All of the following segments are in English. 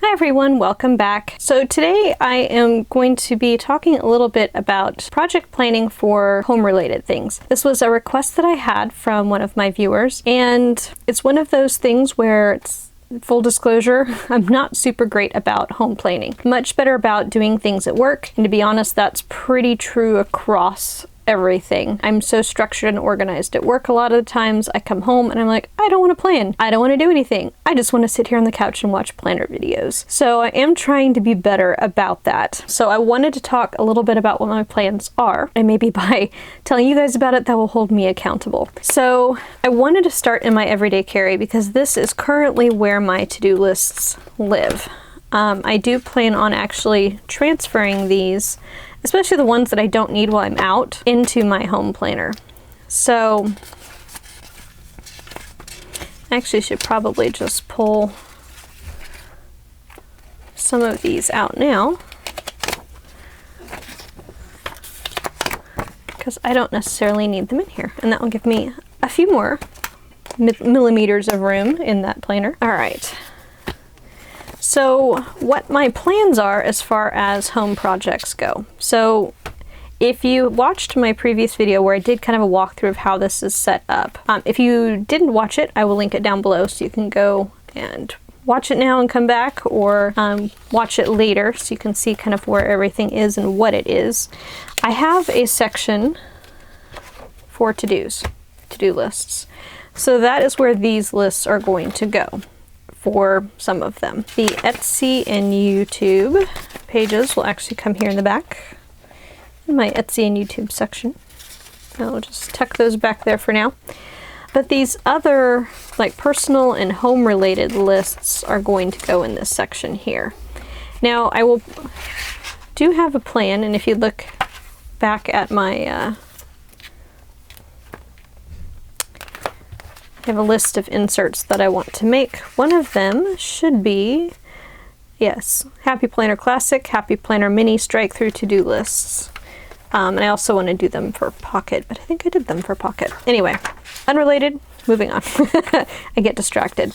Hi everyone, welcome back. So today I am going to be talking a little bit about project planning for home-related things. This was a request that I had from one of my viewers, and it's one of those things where it's full disclosure, I'm not super great about home planning. Much better about doing things at work, and to be honest, that's pretty true across everything. I'm so structured and organized at work a lot of the times. I come home and I'm like, I don't want to plan. I don't want to do anything. I just want to sit here on the couch and watch planner videos. So I am trying to be better about that. So I wanted to talk a little bit about what my plans are, and maybe by telling you guys about it, that will hold me accountable. So I wanted to start in my everyday carry because this is currently where my to-do lists live. I do plan on actually transferring these, especially the ones that I don't need while I'm out, into my home planner. So I actually should probably just pull some of these out now, because I don't necessarily need them in here, and that will give me a few more millimeters of room in that planner. All right. So what my plans are as far as home projects go. So if you watched my previous video where I did kind of a walkthrough of how this is set up, if you didn't watch it, I will link it down below so you can go and watch it now and come back, or watch it later so you can see kind of where everything is and what it is. I have a section for to-do lists. So that is where these lists are going to go. For some of them. The Etsy and YouTube pages will actually come here in the back, in my Etsy and YouTube section. I'll just tuck those back there for now. But these other, like, personal and home related lists are going to go in this section here. Now I do have a plan, and if you look back at my I have a list of inserts that I want to make. One of them should be, yes, Happy Planner Classic, Happy Planner Mini Strike Through to-do lists. And I also want to do them for Pocket, but I think I did them for Pocket. Anyway, unrelated, moving on. I get distracted.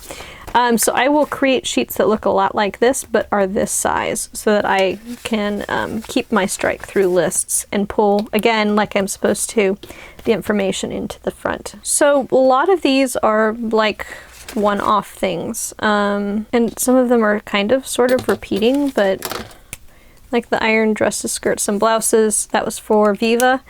So I will create sheets that look a lot like this, but are this size, so that I can keep my strike through lists and pull, again, like I'm supposed to, the information into the front. So a lot of these are like one-off things, and some of them are kind of sort of repeating, but like the iron dresses, skirts, and blouses, that was for Viva.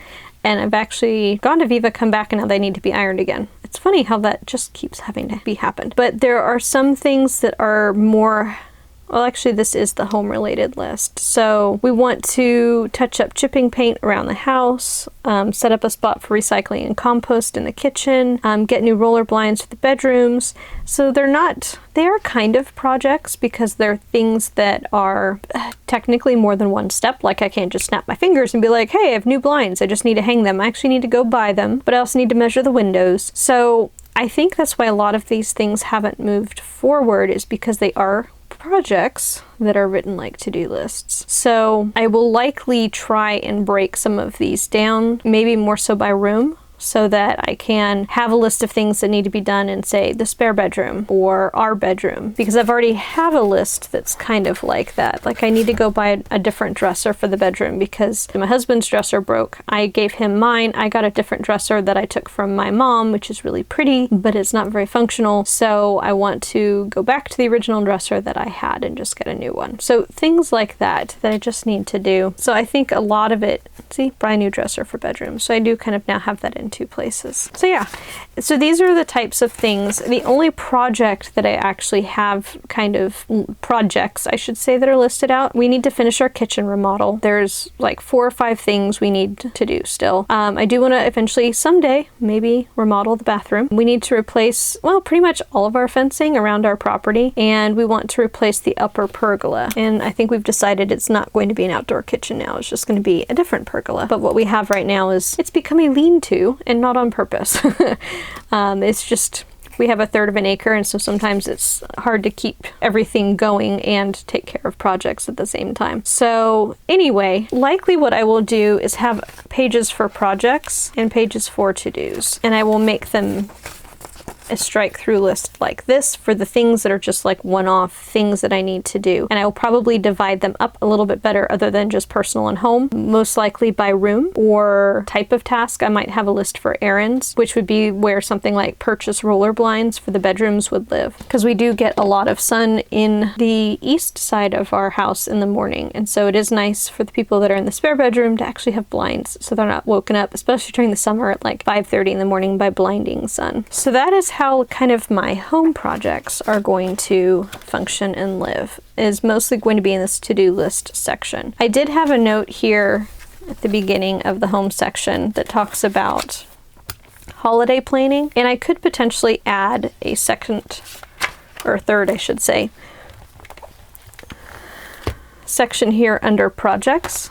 And I've actually gone to Viva, come back, and now they need to be ironed again. It's funny how that just keeps having to be happened. But there are some things that are more, well, actually this is the home related list. So we want to touch up chipping paint around the house, set up a spot for recycling and compost in the kitchen, get new roller blinds for the bedrooms. So they are kind of projects because they're things that are technically more than one step. Like I can't just snap my fingers and be like, hey, I have new blinds, I just need to hang them. I actually need to go buy them, but I also need to measure the windows. So I think that's why a lot of these things haven't moved forward, is because they are projects that are written like to-do lists. So I will likely try and break some of these down, maybe more so by room, so that I can have a list of things that need to be done in, say, the spare bedroom or our bedroom, because I've already have a list that's kind of like that. Like I need to go buy a different dresser for the bedroom because my husband's dresser broke. I gave him mine. I got a different dresser that I took from my mom, which is really pretty, but it's not very functional. So I want to go back to the original dresser that I had and just get a new one. So things like that I just need to do. So I think a lot of it, see, buy a new dresser for bedroom. So I do kind of now have that in two places. So yeah, so these are the types of things. The only project that I actually have, kind of projects I should say, that are listed out, we need to finish our kitchen remodel. There's like 4 or 5 things we need to do still. I do want to eventually someday maybe remodel the bathroom. We need to replace, well, pretty much all of our fencing around our property, and we want to replace the upper pergola. And I think we've decided it's not going to be an outdoor kitchen now. It's just going to be a different pergola. But what we have right now is, it's become a lean-to, and not on purpose. It's just, we have 1/3 of an acre, and so sometimes it's hard to keep everything going and take care of projects at the same time. So anyway, likely what I will do is have pages for projects and pages for to-dos, and I will make them a strike through list like this for the things that are just like one-off things that I need to do. And I will probably divide them up a little bit better other than just personal and home, most likely by room or type of task. I might have a list for errands, which would be where something like purchase roller blinds for the bedrooms would live. Because we do get a lot of sun in the east side of our house in the morning. And so it is nice for the people that are in the spare bedroom to actually have blinds so they're not woken up, especially during the summer at like 5:30 in the morning by blinding sun. So that is how kind of my home projects are going to function and live, is mostly going to be in this to-do list section. I did have a note here at the beginning of the home section that talks about holiday planning, and I could potentially add a second, or third I should say, section here under projects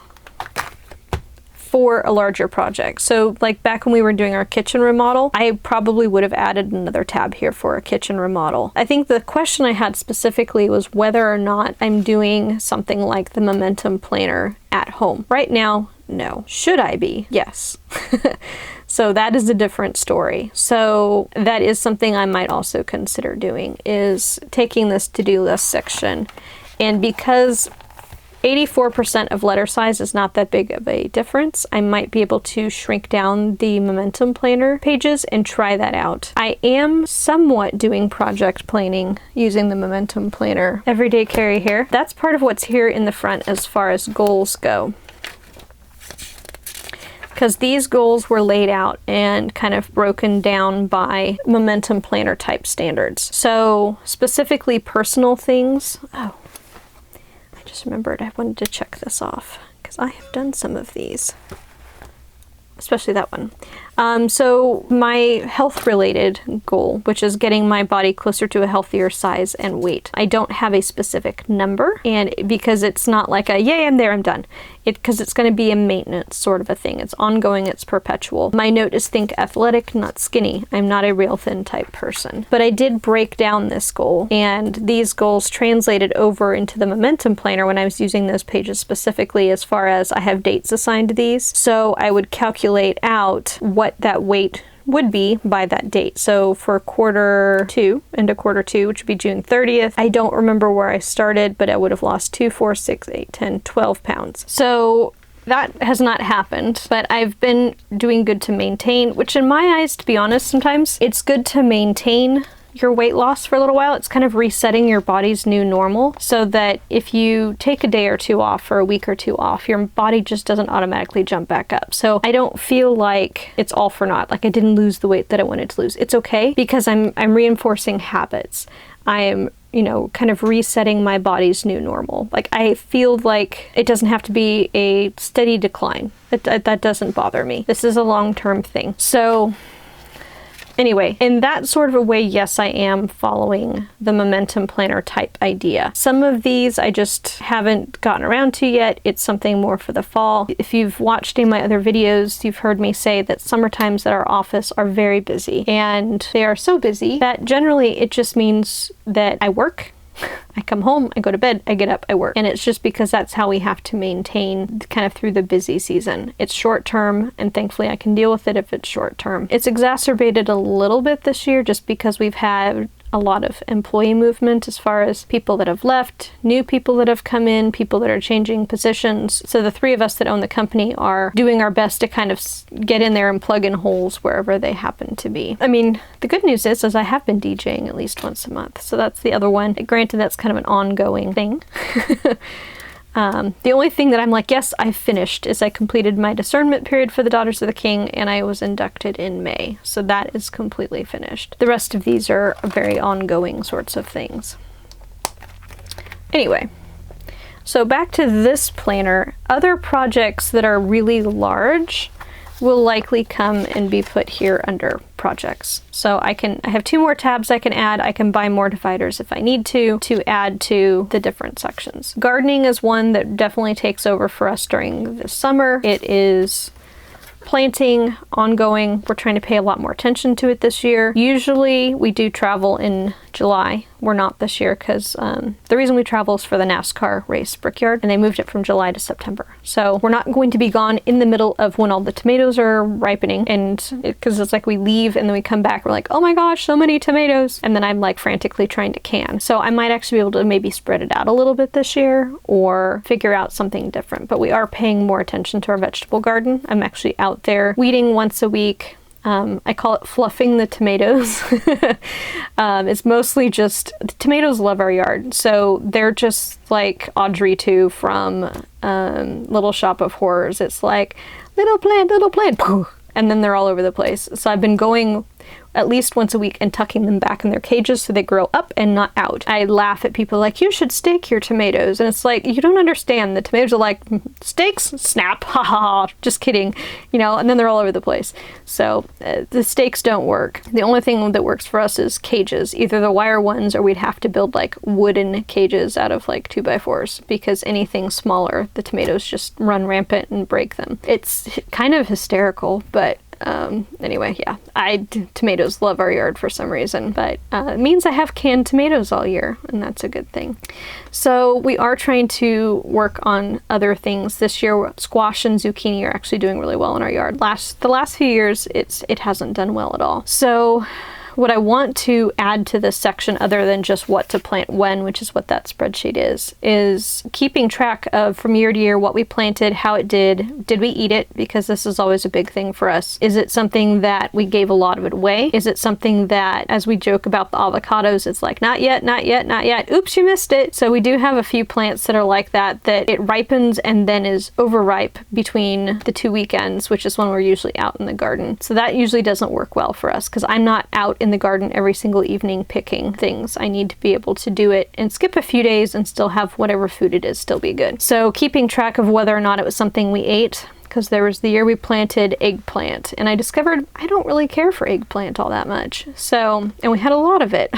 for a larger project. So like back when we were doing our kitchen remodel, I probably would have added another tab here for a kitchen remodel. I think the question I had specifically was whether or not I'm doing something like the Momentum Planner at home. Right now, no. Should I be? Yes. So that is a different story. So that is something I might also consider doing, is taking this to-do list section. And because 84% of letter size is not that big of a difference, I might be able to shrink down the Momentum Planner pages and try that out. I am somewhat doing project planning using the Momentum Planner. Everyday Carry here. That's part of what's here in the front as far as goals go, because these goals were laid out and kind of broken down by Momentum Planner type standards. So specifically personal things. Oh, I just remembered I wanted to check this off because I have done some of these, especially that one. So my health related goal, which is getting my body closer to a healthier size and weight, I don't have a specific number, and because it's not like a yay, I'm there, I'm done. Because it's going to be a maintenance sort of a thing. It's ongoing, it's perpetual. My note is think athletic, not skinny. I'm not a real thin type person. But I did break down this goal, and these goals translated over into the Momentum Planner when I was using those pages specifically, as far as I have dates assigned to these. So I would calculate out what that weight would be by that date. So for quarter two, which would be June 30th, I don't remember where I started, but I would have lost 2, 4, 6, 8, 10, 12 pounds. So that has not happened, but I've been doing good to maintain, which in my eyes, to be honest, sometimes it's good to maintain your weight loss for a little while. It's kind of resetting your body's new normal, so that if you take a day or two off or a week or two off, your body just doesn't automatically jump back up. So I don't feel like it's all for naught, like I didn't lose the weight that I wanted to lose. It's okay, because I'm reinforcing habits. I am, kind of resetting my body's new normal. Like, I feel like it doesn't have to be a steady decline. That doesn't bother me. This is a long-term thing. So anyway, in that sort of a way, yes, I am following the Momentum Planner type idea. Some of these I just haven't gotten around to yet. It's something more for the fall. If you've watched any of my other videos, you've heard me say that summer times at our office are very busy. And they are so busy that generally it just means that I work, I come home, I go to bed, I get up, I work. And it's just because that's how we have to maintain kind of through the busy season. It's short term, and thankfully I can deal with it if it's short term. It's exacerbated a little bit this year just because we've had a lot of employee movement as far as people that have left, new people that have come in, people that are changing positions. So the three of us that own the company are doing our best to kind of get in there and plug in holes wherever they happen to be. I mean, the good news is I have been DJing at least once a month. So that's the other one. Granted, that's kind of an ongoing thing. The only thing that I'm like, yes, I've finished, is I completed my discernment period for the Daughters of the King, and I was inducted in May. So that is completely finished. The rest of these are very ongoing sorts of things. Anyway, so back to this planner. Other projects that are really large will likely come and be put here under projects. So I have 2 more tabs I can add. I can buy more dividers if I need to add to the different sections. Gardening is one that definitely takes over for us during the summer. It is planting, ongoing. We're trying to pay a lot more attention to it this year. Usually we do travel in July we're not this year because the reason we travel is for the NASCAR race Brickyard, and they moved it from July to September. So we're not going to be gone in the middle of when all the tomatoes are ripening, and because it's like we leave and then we come back, we're like, oh my gosh, so many tomatoes, and then I'm like frantically trying to can. So I might actually be able to maybe spread it out a little bit this year or figure out something different. But we are paying more attention to our vegetable garden. I'm actually out there weeding once a week. I call it fluffing the tomatoes. It's mostly just, the tomatoes love our yard. So they're just like Audrey 2 from Little Shop of Horrors. It's like, little plant, poof, and then they're all over the place. So I've been going at least once a week and tucking them back in their cages so they grow up and not out. I laugh at people like, you should stake your tomatoes. And it's like, you don't understand. The tomatoes are like, stakes? Snap. Ha ha ha. Just kidding. You know, and then they're all over the place. So the stakes don't work. The only thing that works for us is cages. Either the wire ones or we'd have to build like wooden cages out of like 2x4s, because anything smaller, the tomatoes just run rampant and break them. It's kind of hysterical, but anyway, yeah, tomatoes love our yard for some reason, but it means I have canned tomatoes all year, and that's a good thing. So we are trying to work on other things this year. Squash and zucchini are actually doing really well in our yard. The last few years, it hasn't done well at all. So what I want to add to this section, other than just what to plant when, which is what that spreadsheet is keeping track of from year to year what we planted, how it did we eat it, because this is always a big thing for us. Is it something that we gave a lot of it away? Is it something that, as we joke about the avocados, it's like, not yet, not yet, not yet, oops, you missed it. So we do have a few plants that are like that it ripens and then is overripe between the 2 weekends, which is when we're usually out in the garden. So that usually doesn't work well for us, because I'm not out in the garden every single evening picking things. I need to be able to do it and skip a few days and still have whatever food it is still be good. So keeping track of whether or not it was something we ate, because there was the year we planted eggplant, and I discovered I don't really care for eggplant all that much. So, and we had a lot of it.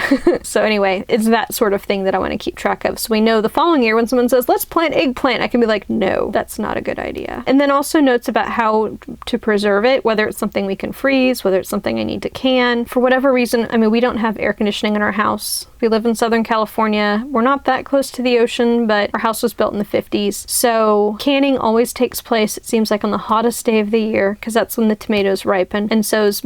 So anyway, it's that sort of thing that I want to keep track of. So we know the following year when someone says, let's plant eggplant, I can be like, no, that's not a good idea. And then also notes about how to preserve it, whether it's something we can freeze, whether it's something I need to can. For whatever reason, I mean, we don't have air conditioning in our house. We live in Southern California. We're not that close to the ocean, but our house was built in the 50s. So canning always takes place, it seems like, on the hottest day of the year, because that's when the tomatoes ripen. And so as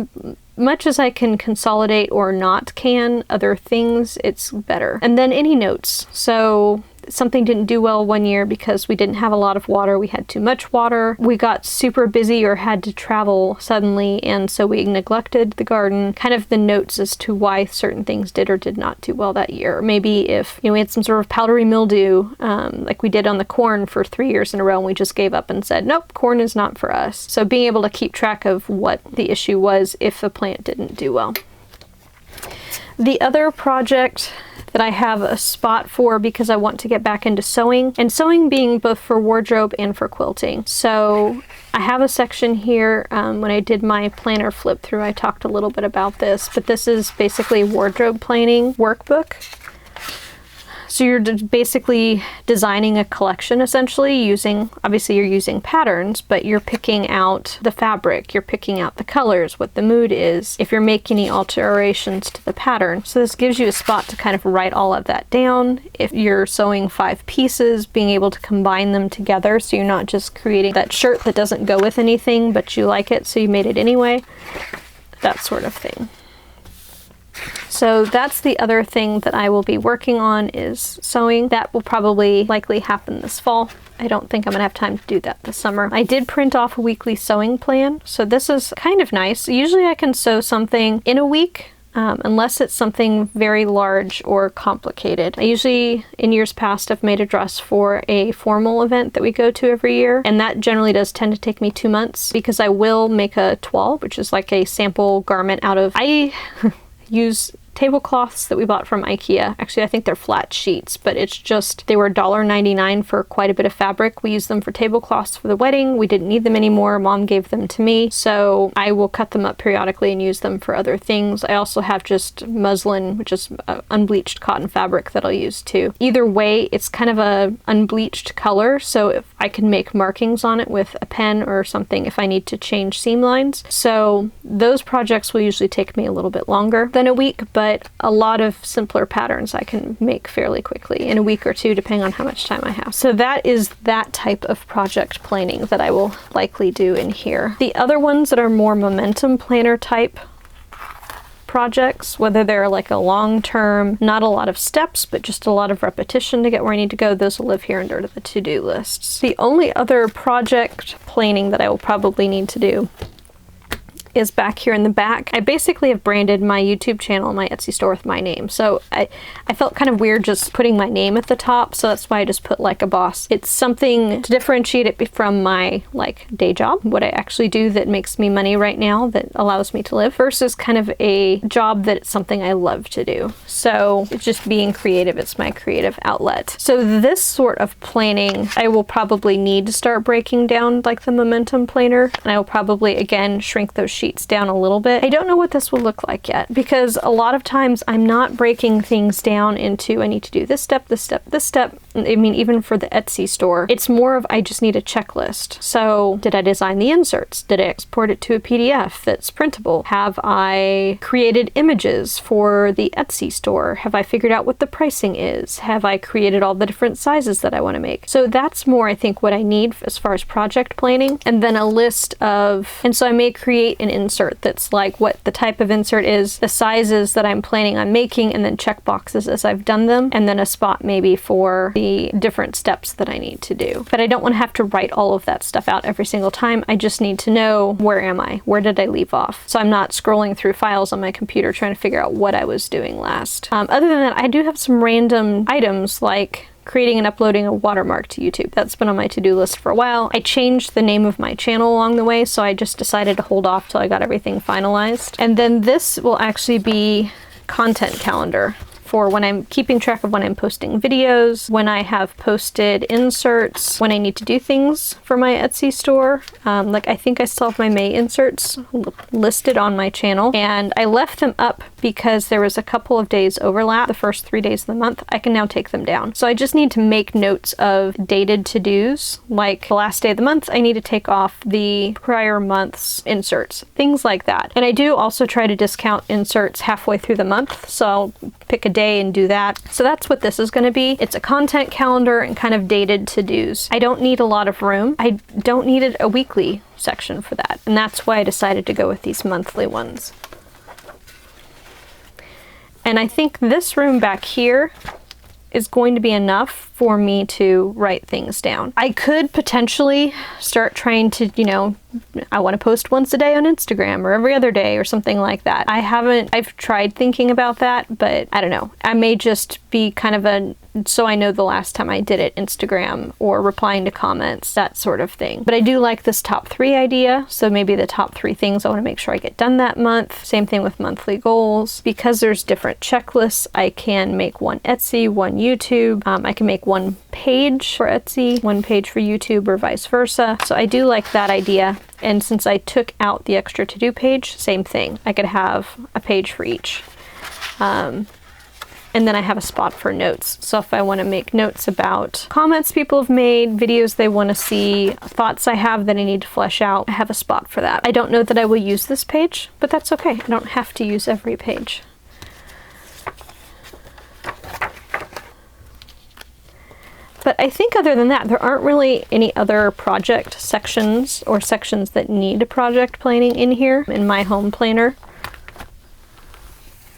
much as I can consolidate or not can other things, it's better. And then any notes. So something didn't do well one year because we didn't have a lot of water. We had too much water. We got super busy or had to travel suddenly, and so we neglected the garden. Kind of the notes as to why certain things did or did not do well that year. Maybe if, you know, we had some sort of powdery mildew, like we did on the corn for 3 years in a row, and we just gave up and said, nope, corn is not for us. So being able to keep track of what the issue was if the plant didn't do well. The other project that I have a spot for, because I want to get back into sewing, and sewing being both for wardrobe and for quilting. So I have a section here, when I did my planner flip through, I talked a little bit about this, but this is basically wardrobe planning workbook. So you're basically designing a collection, essentially, using, obviously you're using patterns, but you're picking out the fabric, you're picking out the colors, what the mood is, if you're making any alterations to the pattern. So this gives you a spot to kind of write all of that down. If you're sewing 5 pieces, being able to combine them together, so you're not just creating that shirt that doesn't go with anything, but you like it, so you made it anyway. That sort of thing. So that's the other thing that I will be working on, is sewing. That will probably likely happen this fall. I don't think I'm gonna have time to do that this summer. I did print off a weekly sewing plan, so this is kind of nice. Usually I can sew something in a week, unless it's something very large or complicated. I usually, in years past, have made a dress for a formal event that we go to every year, and that generally does tend to take me 2 months, because I will make a toile, which is like a sample garment out of, I use tablecloths that we bought from IKEA. Actually, I think they're flat sheets, but it's just, they were $1.99 for quite a bit of fabric. We used them for tablecloths for the wedding. We didn't need them anymore. Mom gave them to me, so I will cut them up periodically and use them for other things. I also have just muslin, which is unbleached cotton fabric that I'll use too. Either way, it's kind of a unbleached color, so if I can make markings on it with a pen or something if I need to change seam lines. So those projects will usually take me a little bit longer than a week, but but a lot of simpler patterns I can make fairly quickly in a week or two, depending on how much time I have. So that is that type of project planning that I will likely do in here. The other ones that are more momentum planner type projects, whether they're like a long-term, not a lot of steps, but just a lot of repetition to get where I need to go, those will live here under the to-do lists. The only other project planning that I will probably need to do is back here in the back. I basically have branded my YouTube channel and my Etsy store with my name. So I felt kind of weird just putting my name at the top. So that's why I just put like a boss. It's something to differentiate it from my like day job, what I actually do that makes me money right now, that allows me to live, versus kind of a job that it's something I love to do. So it's just being creative. It's my creative outlet. So this sort of planning, I will probably need to start breaking down like the momentum planner, and I will probably again shrink those sheets down a little bit. I don't know what this will look like yet, because a lot of times I'm not breaking things down into I need to do this step, this step, this step. I mean, even for the Etsy store, it's more of I just need a checklist. So did I design the inserts? Did I export it to a PDF that's printable? Have I created images for the Etsy store? Have I figured out what the pricing is? Have I created all the different sizes that I want to make? So that's more, I think, what I need as far as project planning. And then a list of, and so I may create an insert that's like what the type of insert is, the sizes that I'm planning on making, and then check boxes as I've done them, and then a spot maybe for the different steps that I need to do. But I don't want to have to write all of that stuff out every single time. I just need to know, where am I? Where did I leave off? So I'm not scrolling through files on my computer trying to figure out what I was doing last. Other than that, I do have some random items like creating and uploading a watermark to YouTube. That's been on my to-do list for a while. I changed the name of my channel along the way, so I just decided to hold off till I got everything finalized. And then this will actually be content calendar for when I'm keeping track of when I'm posting videos, when I have posted inserts, when I need to do things for my Etsy store. Like I think I still have my May inserts listed on my channel, and I left them up because there was a couple of days overlap the first 3 days of the month. I can now take them down. So I just need to make notes of dated to-dos, like the last day of the month, I need to take off the prior month's inserts, things like that. And I do also try to discount inserts halfway through the month, so I'll pick a day and do that. So that's what this is going to be. It's a content calendar and kind of dated to-dos. I don't need a lot of room. I don't need a weekly section for that. And that's why I decided to go with these monthly ones. And I think this room back here is going to be enough for me to write things down. I could potentially start trying to, you know, I want to post once a day on Instagram or every other day or something like that. I've tried thinking about that, but I don't know. I may just be kind of a, so I know the last time I did it, Instagram or replying to comments, that sort of thing. But I do like this top 3 idea. So maybe the top 3 things I want to make sure I get done that month. Same thing with monthly goals. Because there's different checklists, I can make one Etsy, one YouTube. I can make one page for Etsy, one page for YouTube, or vice versa. So I do like that idea. And since I took out the extra to-do page, same thing. I could have a page for each. And then I have a spot for notes. So if I want to make notes about comments people have made, videos they want to see, thoughts I have that I need to flesh out, I have a spot for that. I don't know that I will use this page, but that's okay. I don't have to use every page. But I think other than that, there aren't really any other project sections or sections that need project planning in here in my home planner.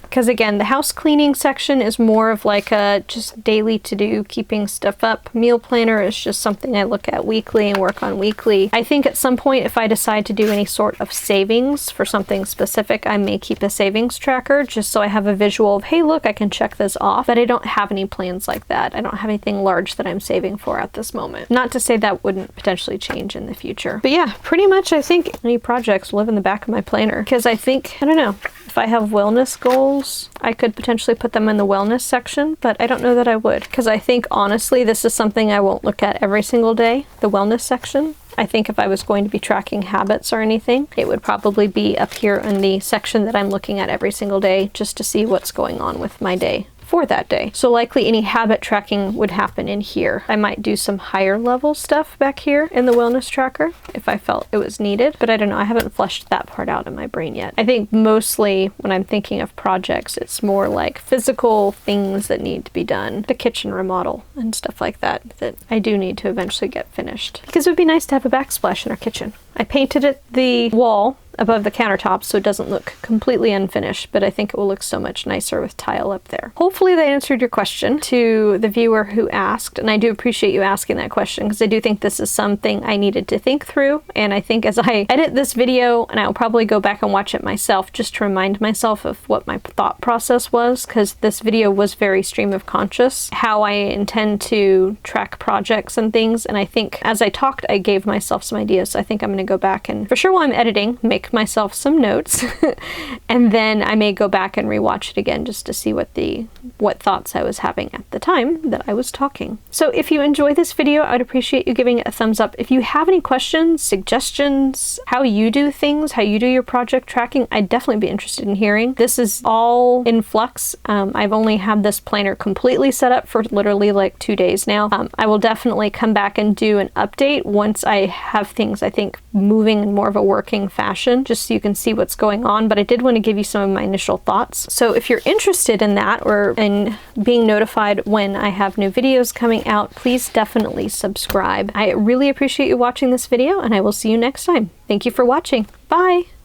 Because again, the house cleaning section is more of like a just daily to-do, keeping stuff up. Meal planner is just something I look at weekly and work on weekly. I think at some point, if I decide to do any sort of savings for something specific, I may keep a savings tracker just so I have a visual of, hey, look, I can check this off. But I don't have any plans like that. I don't have anything large that I'm saving for at this moment. Not to say that wouldn't potentially change in the future. But yeah, pretty much I think any projects live in the back of my planner. Because I think, I don't know, if I have wellness goals, I could potentially put them in the wellness section, but I don't know that I would. Because I think, honestly, this is something I won't look at every single day, the wellness section. I think if I was going to be tracking habits or anything, it would probably be up here in the section that I'm looking at every single day just to see what's going on with my day for that day. So likely any habit tracking would happen in here. I might do some higher level stuff back here in the wellness tracker if I felt it was needed, but I don't know. I haven't fleshed that part out in my brain yet. I think mostly when I'm thinking of projects, it's more like physical things that need to be done, the kitchen remodel and stuff like that I do need to eventually get finished. Because it would be nice to have a backsplash in our kitchen. I painted the wall above the countertop so it doesn't look completely unfinished, but I think it will look so much nicer with tile up there. Hopefully that answered your question to the viewer who asked, and I do appreciate you asking that question because I do think this is something I needed to think through, and I think as I edit this video, and I'll probably go back and watch it myself just to remind myself of what my thought process was, because this video was very stream of conscious, how I intend to track projects and things, and I think as I talked I gave myself some ideas, so I think I'm going to go back and for sure while I'm editing make myself some notes and then I may go back and rewatch it again just to see what thoughts I was having at the time that I was talking. So if you enjoy this video, I would appreciate you giving it a thumbs up. If you have any questions, suggestions, how you do things, how you do your project tracking, I'd definitely be interested in hearing. This is all in flux. I've only had this planner completely set up for literally like 2 days now. I will definitely come back and do an update once I have things, I think, moving in more of a working fashion, just so you can see what's going on, but I did want to give you some of my initial thoughts. So if you're interested in that or in being notified when I have new videos coming out, please definitely subscribe. I really appreciate you watching this video, and I will see you next time. Thank you for watching. Bye!